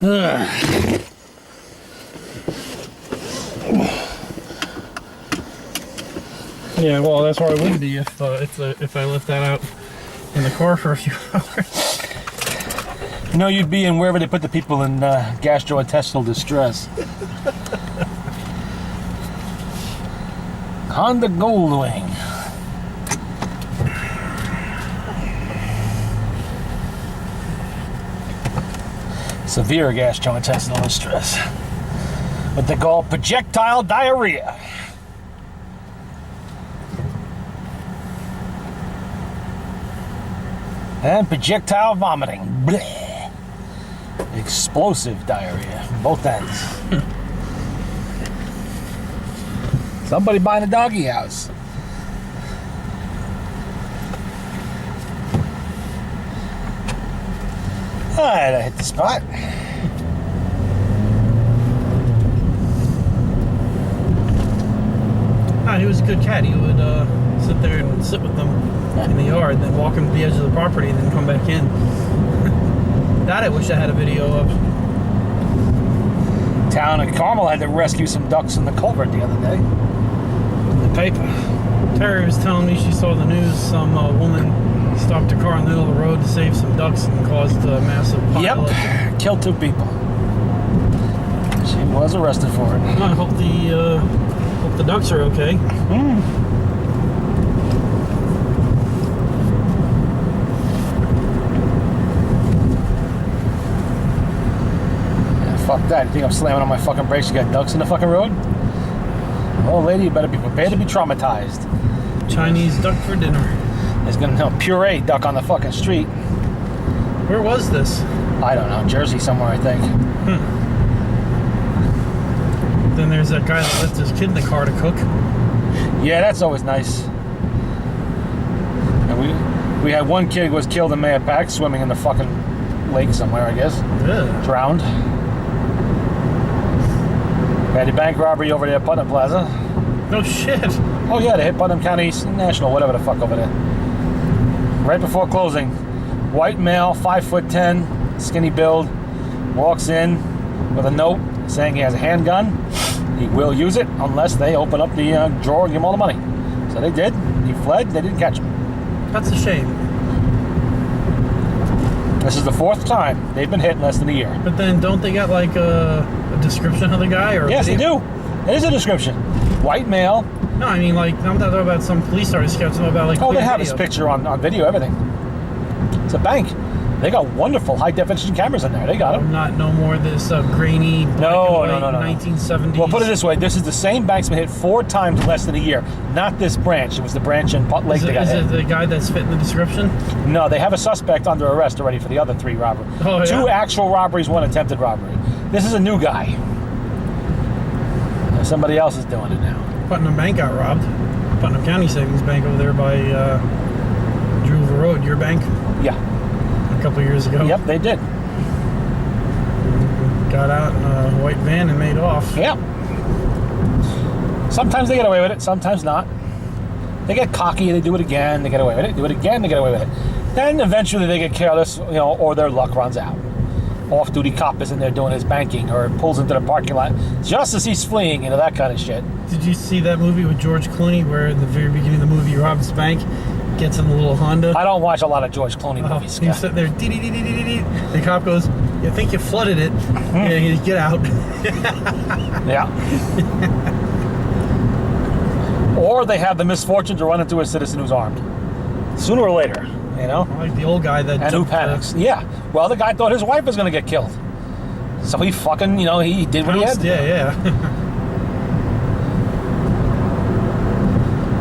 Yeah, well, that's where I would be if I left that out in the car for a few hours. You know, you'd be in wherever they put the people in gastrointestinal distress. Honda Goldwing. Severe gastrointestinal distress. What they call projectile diarrhea. And projectile vomiting. Blech. Explosive diarrhea. Both ends. Somebody buying a doggy house. Alright, I hit the spot. He was a good cat. He would sit there and sit with them in the yard, then walk him to the edge of the property, and then come back in. That I wish I had a video of. Town of Carmel had to rescue some ducks in the culvert the other day. In the paper. Terry was telling me she saw the news. Some woman stopped her car in the middle of the road to save some ducks and caused a massive pile. Yep, killed 2 people. She was arrested for it. I hope the ducks are okay. Yeah, fuck that. You think I'm slamming on my fucking brakes? You got ducks in the fucking road? Oh, lady, you better be prepared to be traumatized. Chinese duck for dinner. There's gonna puree duck on the fucking street. Where was this? I don't know, Jersey somewhere, I think. Then there's that guy that left his kid in the car to cook. Yeah, that's always nice. And we had one kid who was killed in Mayapack swimming in the fucking lake somewhere, I guess. Yeah. Drowned. We had a bank robbery over there at Putnam Plaza. No shit. Oh yeah, they hit Putnam County National, whatever the fuck over there. Right before closing. White male, 5'10", skinny build, walks in with a note saying he has a handgun. He will use it unless they open up the drawer and give him all the money. So they did. He fled. They didn't catch him. That's a shame. This is the 4th time they've been hit in less than a year. But then don't they get like a description of the guy? Or Yes, they do. It is a description. White male. No, I mean like I'm not talking about some police artist sketch about like. Oh, they have his picture on video, everything. It's a bank. They got wonderful high definition cameras in there. They got them. Not no more this grainy black No. 1970s. Well, put it this way: this is the same bank's been hit 4 times in less than a year. Not this branch. It was the branch in Putt Lake that got hit. Is it the guy that's fit in the description? No, they have a suspect under arrest already for the other 3 robberies. Oh, yeah? 2 actual robberies, 1 attempted robbery. This is a new guy. Somebody else is doing it now. Putnam Bank got robbed. Putnam County Savings Bank over there by Druva Road, your bank. Yeah. A couple of years ago. Yep, they did. Got out in a white van and made off. Yeah. Sometimes they get away with it, sometimes not. They get cocky, they do it again, they get away with it. Do it again, they get away with it. Then eventually they get careless, or their luck runs out. Off-duty cop is in there doing his banking, or pulls into the parking lot just as he's fleeing, that kind of shit. Did you see that movie with George Clooney where at the very beginning of the movie he robs the bank, gets in the little Honda? I don't watch a lot of George Clooney movies. He's sitting there, dee-dee-dee-dee-dee-dee. The cop goes, "You think you flooded it?" Yeah, he goes, "Get out." Yeah. Or they have the misfortune to run into a citizen who's armed. Sooner or later, Like the old guy that and who panics. Yeah. Well, the guy thought his wife was going to get killed. So he fucking, he did what he had to do. Yeah.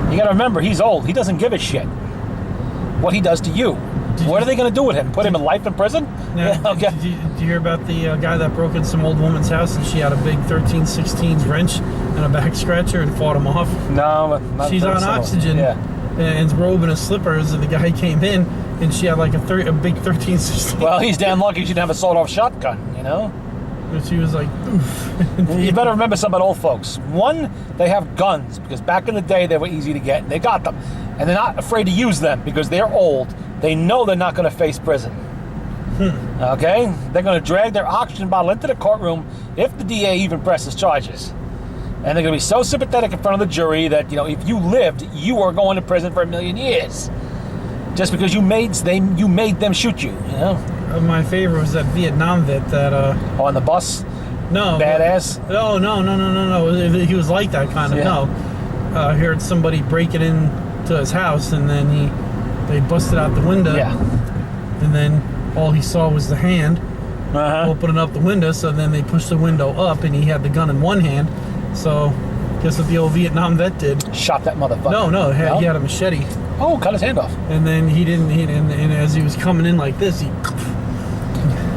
You got to remember, he's old. He doesn't give a shit what he does to you. What are they going to do with him? Put him in life in prison? Now, Yeah, okay. Did you hear about the guy that broke in some old woman's house and she had a big 13/16 wrench and a back scratcher and fought him off? No, not She's on similar. oxygen. Yeah. And robe and a slippers, and the guy came in and she had like a big 13/16. Well, he's damn lucky she didn't have a sawed-off shotgun, And she was like, oof. You better remember something about old folks. One, they have guns, because back in the day they were easy to get, and they got them. And they're not afraid to use them, because they're old. They know they're not going to face prison. Okay? They're going to drag their oxygen bottle into the courtroom if the DA even presses charges. And they're going to be so sympathetic in front of the jury that, you know, if you lived, you are going to prison for 1,000,000 years. Just because you made them shoot you, you know? My favorite was that Vietnam vet that On the bus, no badass. No. He was like that kind of. Yeah. No, I heard somebody break it in to his house, and then they busted out the window. Yeah. And then all he saw was the hand Uh-huh. opening up the window. So then they pushed the window up, and he had the gun in one hand. So guess what the old Vietnam vet did? Shot that motherfucker. No, he had a machete, Oh, cut his hand off. and then and as he was coming in like this, he.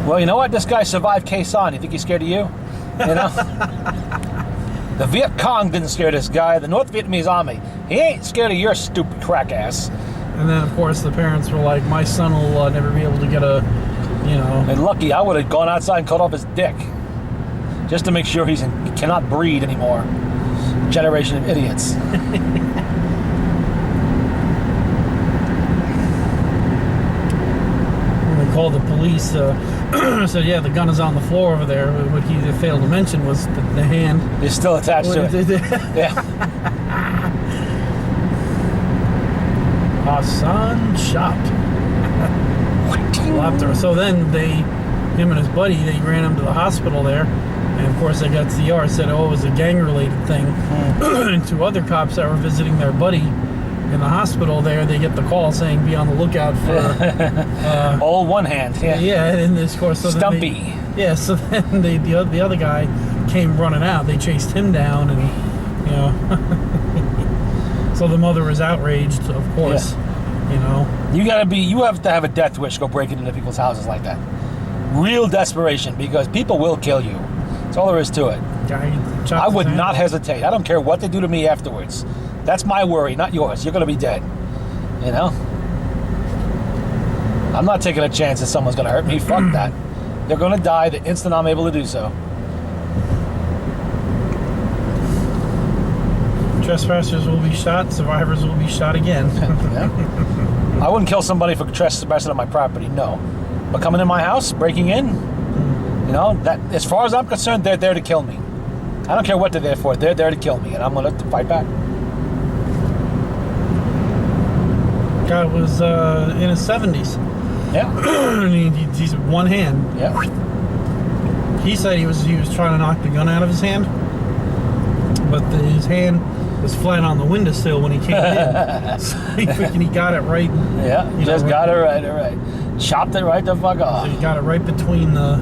Well, you know what? This guy survived Khe Sanh. You think he's scared of you? You know? The Viet Cong didn't scare this guy. The North Vietnamese army. He ain't scared of your stupid crack ass. And then, of course, the parents were like, my son will never be able to get a, you know. And lucky, I would have gone outside and cut off his dick. Just to make sure he cannot breed anymore. Generation of idiots. When they called the police, said, yeah, the gun is on the floor over there. What he failed to mention was the hand. He's still attached to it. Yeah. Hassan shot. So then him and his buddy, they ran him to the hospital there. And of course they got to the ER, said, oh, it was a gang-related thing. And two other cops that were visiting their buddy in the hospital there, they get the call saying, be on the lookout for... All one hand. Yeah. Yeah, and of course... So Stumpy. So then the other guy came running out. They chased him down, and, you know... So the mother was outraged, of course, you know. You have to have a death wish to go breaking into people's houses like that. Real desperation, because people will kill you. That's all there is to it. I would not hesitate. I don't care what they do to me afterwards. That's my worry, not yours. You're going to be dead. You know? I'm not taking a chance that someone's going to hurt me. Fuck that. They're going to die the instant I'm able to do so. Trespassers will be shot, survivors will be shot again. Yeah. I wouldn't kill somebody for trespassing on my property, no. But coming in my house, breaking in, you know, that, as far as I'm concerned, they're there to kill me. I don't care what they're there for. They're there to kill me, and I'm going to fight back. Guy was in his 70s. Yeah. And he's one hand. Yeah. He said he was trying to knock the gun out of his hand, but his hand was flat on the windowsill when he came in. So he got it right. Yeah, you just got it right, all right. Chopped it right the fuck off. So he got it right between the,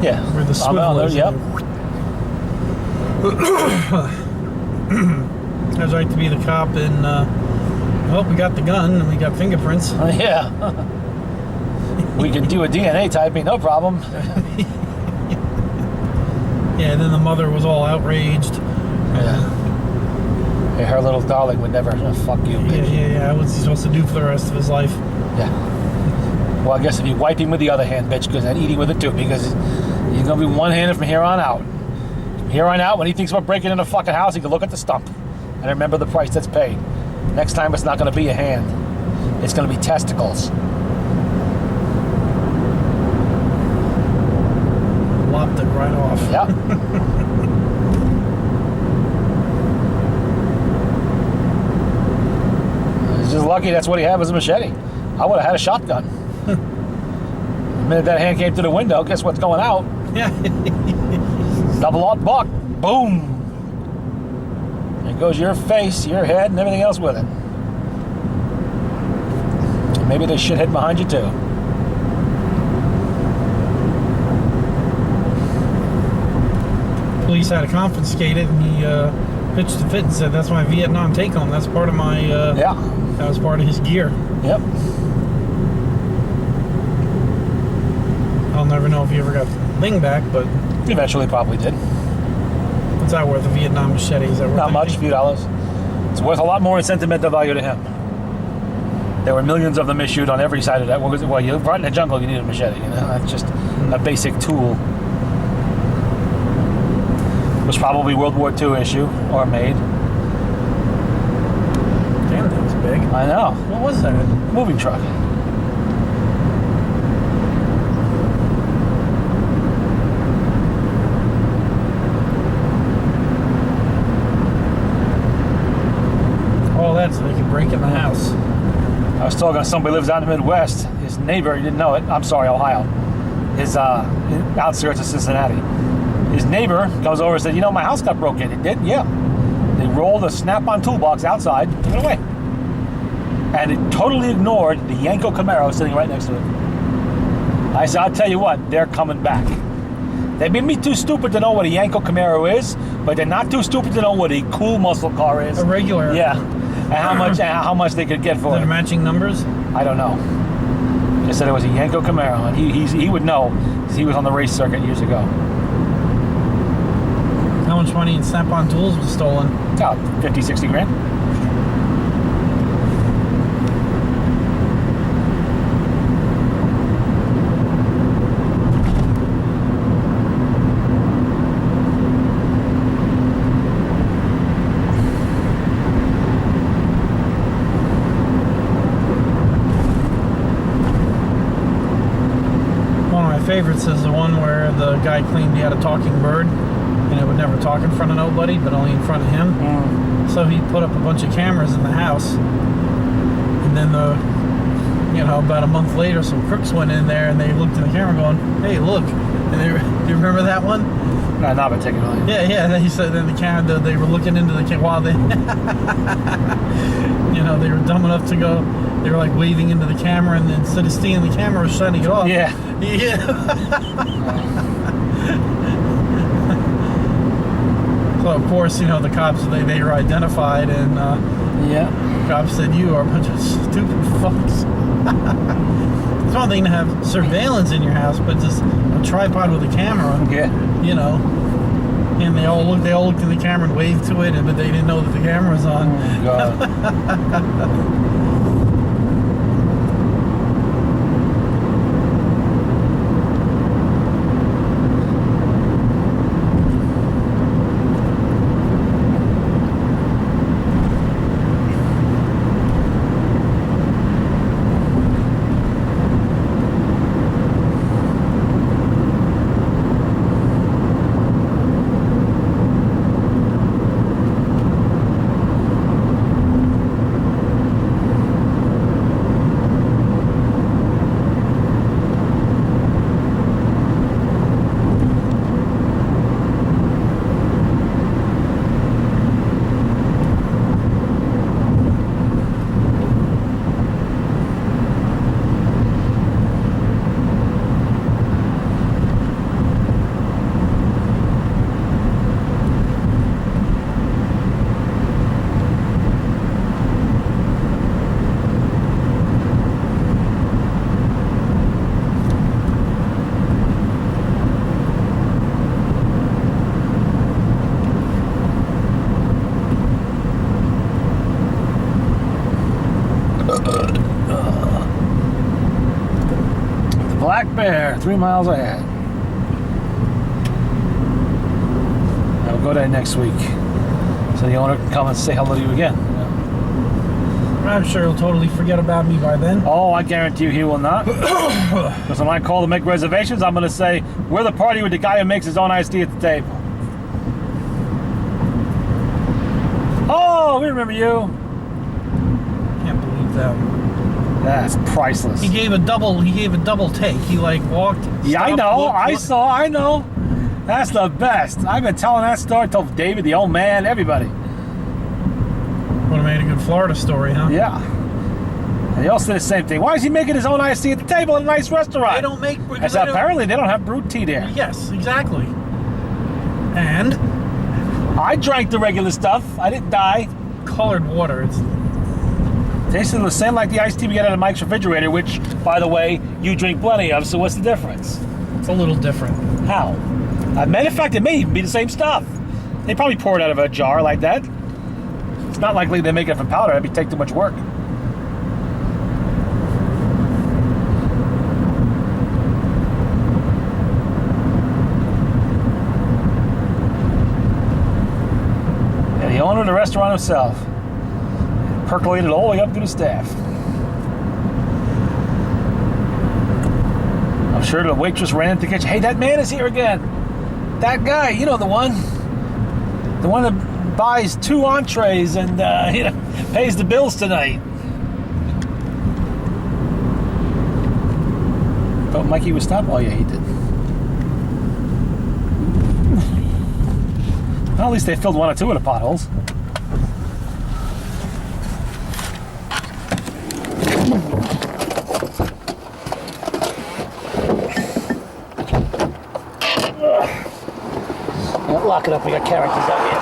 Yeah. where the swivel is. Yep. I was right to be the cop, and well, we got the gun and we got fingerprints. Yeah. We can do a DNA typing, no problem. Yeah, and then the mother was all outraged. Yeah. Her little darling would never, fuck you, bitch. Yeah. What's he supposed to do for the rest of his life? Yeah. Well, I guess if you wipe him with the other hand, bitch, because then eat him with it too, because you're going to be one-handed from here on out. From here on out, when he thinks about breaking in a fucking house, he can look at the stump and remember the price that's paid. Next time, it's not going to be a hand. It's going to be testicles. Lopped it right off. Yeah. He's just lucky that's what he had was a machete. I would have had a shotgun. The minute that hand came through the window, guess what's going out? Yeah. Double-aught buck. Boom. There goes your face, your head, and everything else with it. Maybe there's shithead behind you, too. Police had to confiscate it, and he pitched a fit and said, that's my Vietnam take-home. That's part of my... Yeah. That was part of his gear. Yep. I'll never know if he ever got the thing back, but... Eventually probably did. What's that worth, a Vietnam machete? Is that worth Not much, a anything? few dollars. It's worth a lot more in sentimental value to him. There were millions of them issued on every side of that. Well, you're right in the jungle, you need a machete. You know, that's just a basic tool. It was probably World War II issue or made. Damn, that was big. I know. What was that? Moving truck. talking to somebody who lives out in the Midwest. His neighbor, he didn't know it. I'm sorry, Ohio. His outskirts of Cincinnati. His neighbor comes over and said, "You know, my house got broke in." It did? Yeah. They rolled a Snap-on toolbox outside and took it away. And it totally ignored the Yanko Camaro sitting right next to it. I said, "I'll tell you what, they're coming back." They may be too stupid to know what a Yanko Camaro is, but they're not too stupid to know what a cool muscle car is. A regular. Yeah. And how much they could get for The it. matching numbers. I don't know. Just said it was a Yanko Camaro, and he would know, because he was on the race circuit years ago. How much money in Snap-on tools was stolen? About 50, 60 grand. Favorites is the one where the guy claimed he had a talking bird and it would never talk in front of nobody but only in front of him. So he put up a bunch of cameras in the house, and then about a month later some crooks went in there and they looked in the camera going, "Hey, look." And do you remember that one? Not particularly. Yeah. He said in the camera they were looking into the camera while they they were dumb enough to go. They were like waving into the camera, and instead of seeing the camera, was shining it off. Yeah. So of course, the cops they were identified, and Yeah. the cops said, "You are a bunch of stupid fucks." It's one thing to have surveillance in your house, but just a tripod with a camera. Yeah. And they all looked in the camera and waved to it, but they didn't know that the camera was on. Oh, God. Black Bear, 3 miles ahead. I'll go there next week, so the owner can come and say hello to you again. I'm sure he'll totally forget about me by then. Oh, I guarantee you he will not. Because when I call to make reservations, I'm going to say, we're the party with the guy who makes his own iced tea at the table. Oh, we remember you. Can't believe that. That's priceless. He gave a double take. He walked. Yeah, I stopped, know. looked, I know. That's the best. I've been telling that story to David, the old man, everybody. Would have made a good Florida story, huh? Yeah. And they all say the same thing. Why is he making his own iced tea at the table at a nice restaurant? They don't make. I said, apparently they don't have brewed tea there. Yes, exactly. And I drank the regular stuff. I didn't die. colored water. It's Tasted the same like the iced tea we get out of Mike's refrigerator, which, by the way, you drink plenty of, so what's the difference? a little different. How? Matter of fact, it may even be the same stuff. They probably pour it out of a jar like that. It's not likely they make it from powder. That'd take too much work. And the owner of the restaurant himself percolated all the way up to the staff. I'm sure the waitress ran into the kitchen. Hey, that man is here again. That guy, you know, the one that buys 2 entrees and pays the bills tonight. Thought Mikey would stop. Oh yeah, he did. Well, at least they filled one or two of the potholes. Lock it up. We got characters out here.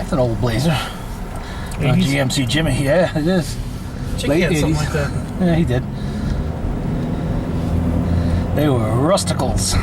That's an old Blazer. 80s? GMC Jimmy, yeah, it is. Chick Late had something 80s. like that. Yeah, he did. They were rusticals.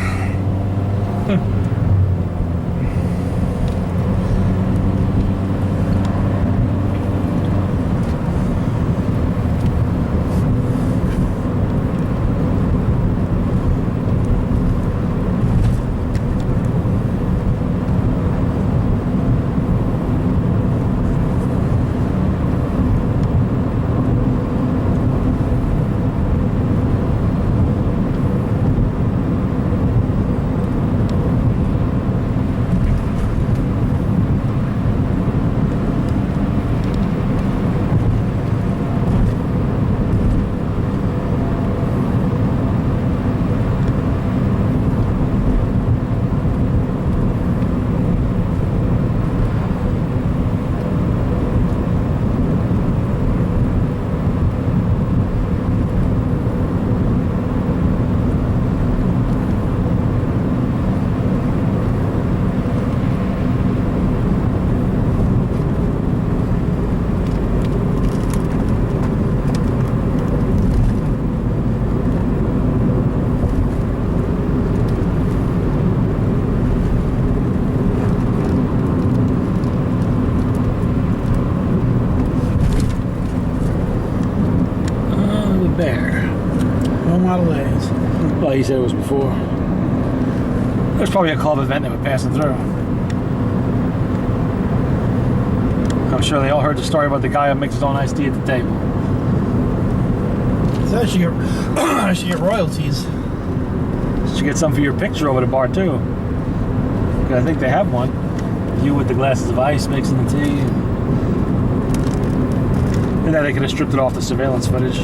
Bear. No Model A's. Well, he said it was before. There's probably a club event they were passing through. I'm sure they all heard the story about the guy who makes his own iced tea at the table. So I should get royalties. Should get some for your picture over the bar too. 'Cause I think they have one. You with the glasses of ice mixing the tea. And then they could have stripped it off the surveillance footage.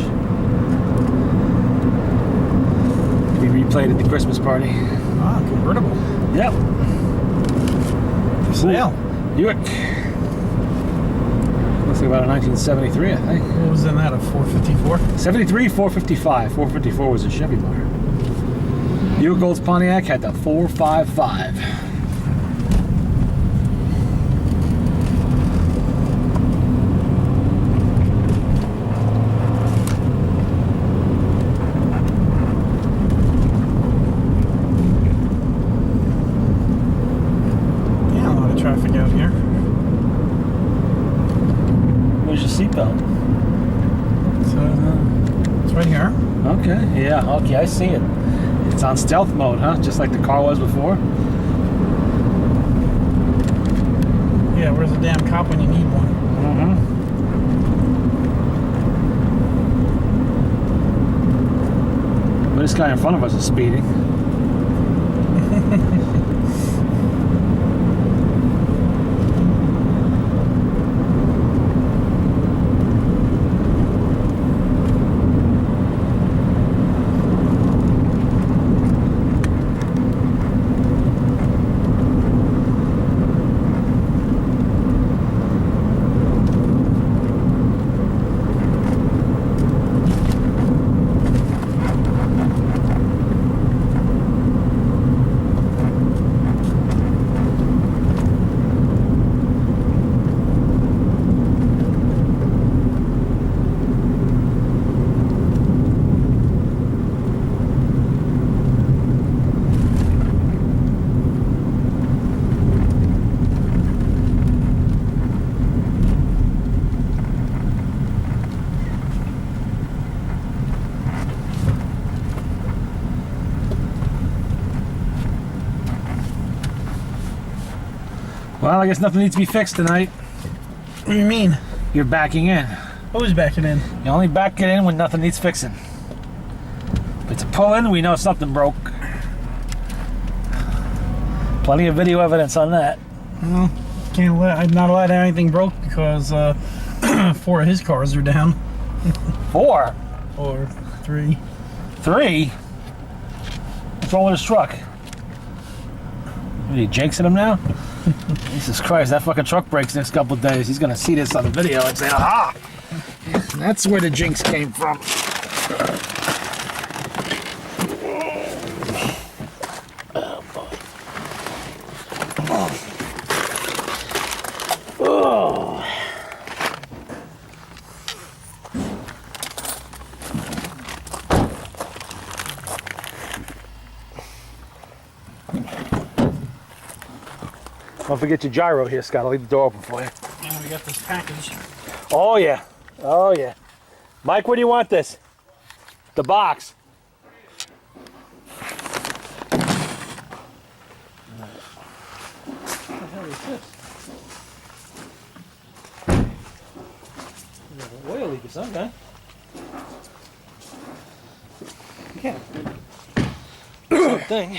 Be replayed at the Christmas party. Ah, convertible. Yep. For sale. Buick. Looks like about a 1973, I think. What was in that, a 454? 73, 455. 454 was a Chevy bar. Buick Olds Pontiac had the 455. Yeah, a lot of traffic out here. Where's your seatbelt? So, it's right here. Okay, yeah, okay, I see it. It's on stealth mode, huh? Just like the car was before? Yeah, where's the damn cop when you need one? But this guy in front of us is speeding. Well, I guess nothing needs to be fixed tonight. What do you mean? You're backing in. Who's backing in? You only back it in when nothing needs fixing. If it's a pull-in, we know something broke. Plenty of video evidence on that. Well, I'm not allowed to have anything broke because 4 of his cars are down. 4? Or 3. 3? What's wrong with his truck? Are you jinxing him now? Jesus Christ, that fucking truck breaks next couple of days. He's gonna see this on the video and say, aha! That's where the jinx came from. Oh, boy. Oh. Don't forget your gyro here, Scott. I'll leave the door open for you. And we got this package. Oh, yeah. Oh, yeah. Mike, where do you want this? The box. What the hell is this? There's an oil leak or something, huh? Yeah. Something.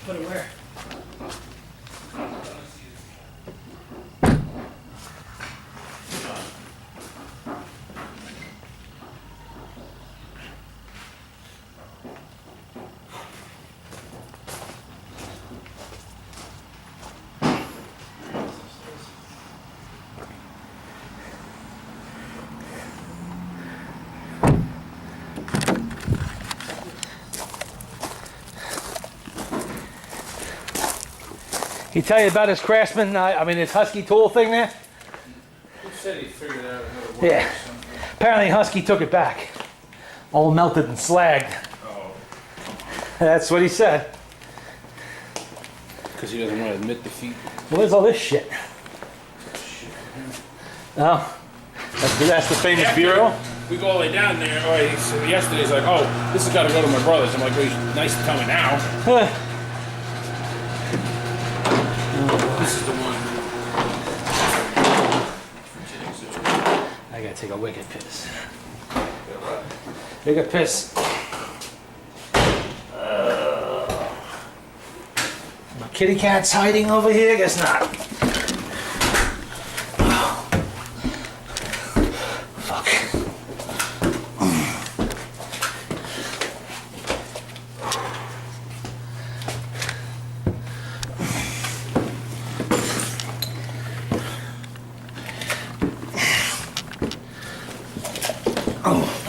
Put it where? He tell you about his Craftsman, I mean his Husky tool thing there? He said he figured out how to work Yeah. something. Apparently Husky took it back. all melted and slagged. Oh, That's what he said. because he doesn't want to admit defeat. Well, there's all this shit. Oh, that's the famous bureau. We go all the way down there. Oh, so yesterday he's like, "Oh, this has got to go to my brother's." I'm like, "Well, nice to tell me now." This is the one. I gotta take a wicked piss. Take a piss. My kitty cat's hiding over here? Guess not. Fuck. Oh.